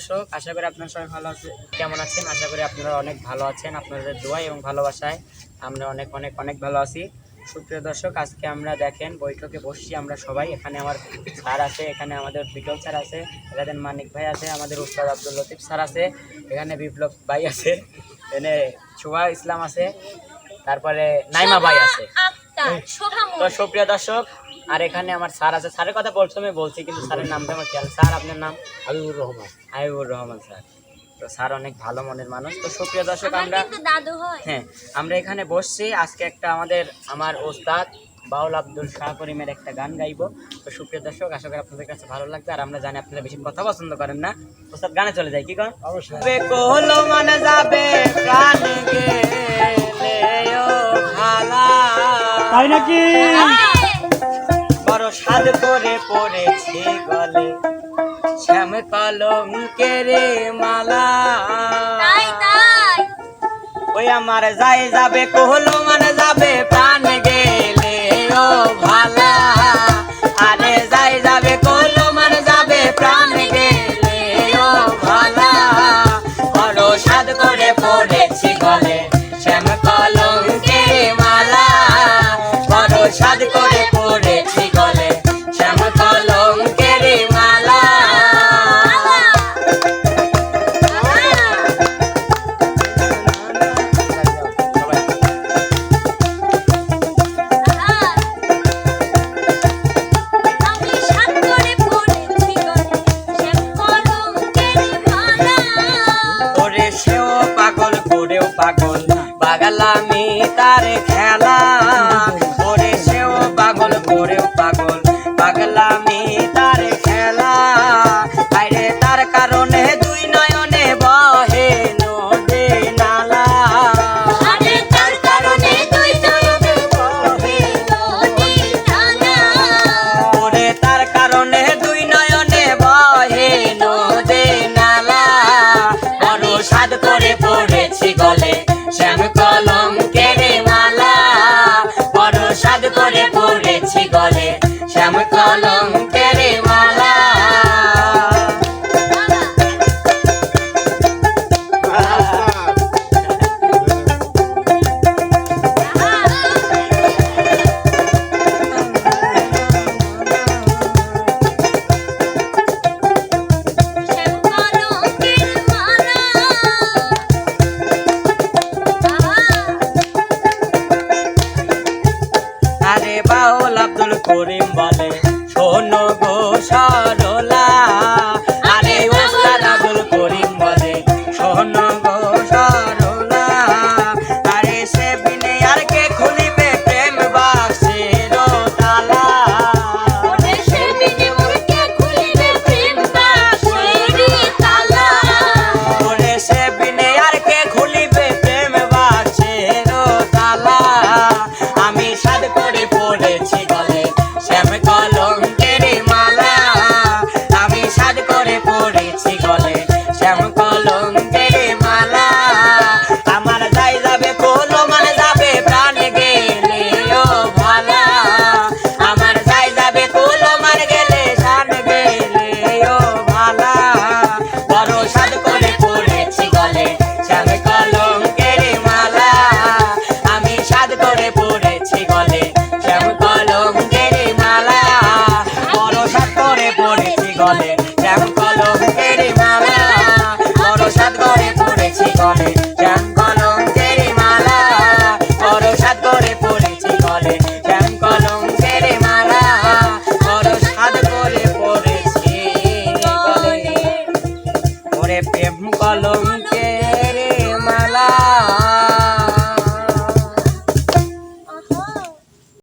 দর্শক, আশা করি আপনারা সবাই ভালো আছেন। কেমন আছেন? আশা করি আপনারা অনেক ভালো আছেন। আপনাদের দোয়া এবং ভালোবাসায় আমরা অনেক অনেক অনেক ভালো আছি। সুপ্রিয় দর্শক, আজকে আমরা দেখেন বৈঠকে বসছি আমরা সবাই। এখানে আমার স্যার আছে, এখানে আমাদের বিটল স্যার আছে, এখানে মানিক ভাই আছে, আমাদের উস্তাদ আব্দুল লতিফ স্যার আছে, এখানে বিপ্লব ভাই আছে, এখানে শুভা ইসলাম আছে, তারপরে নাইমা ভাই আছে। তো সুপ্রিয় দর্শক, আর এখানে আমার স্যার আছে। স্যারের কথা প্রথমে বলছি কিন্তু স্যারের নামটা আমার খেয়াল। স্যার, আপনার নাম? হাবিবুর রহমান। হাবিবুর রহমান স্যার। তো স্যার অনেক ভালো মনের মানুষ। তো সুপ্রিয় দর্শক, আমরা এখানে বসছি। আজকে একটা আমার ওস্তাদ বাউল আব্দুল শাহ করিমের একটা গান গাইবো। তো সুপ্রিয় দর্শক, আশা করি আপনাদের কাছে ভালো লাগবে। আর আমরা জানি আপনারা বেশি কথা পছন্দ করেন না। ওস্তাদ গানে চলে যায়, কি করেন? অবশ্যই। কোহলো মানে যাবে প্রাণ গেলেও ভালা, তাই নাকি? বড় সাদ করে পড়েছি গলে শ্যাম কলঙ্কের মালা। ওই আমার যাবে কোহলো মানে যাবে প্রাণ গেলে ও ভালা, আরে যাবে কোহলো মানে যাবে প্রাণ গেলে ও ভালা, বড় সাদ করে পড়েছি গলে শ্যাম কলঙ্কের মালা, বড় সাদ করে পড়েছি গলে শ্যাম কলঙ্কের মালা। ওরে সেও পাগল করেও পাগল পাগলামি তার খেলা, ওরে সেও পাগল করেও পাগল পাগলামি তার খেলা, আরে তার কারণে দুই নয়নে বহে নদী নালা, আরে তার কারণে দুই নয়নে বহে নদী নালা, ওরে তার কারণে দুই নয়নে বহে নদী নালা, বড় সাদ করে পড়েছি গলে শ্যাম কলঙ্কের মালা, বড় সাদ করে পড়েছি গলে শ্যাম কলঙ্কের মালা। আরে বাউল আব্দুল করিম বলে শোনো গো সার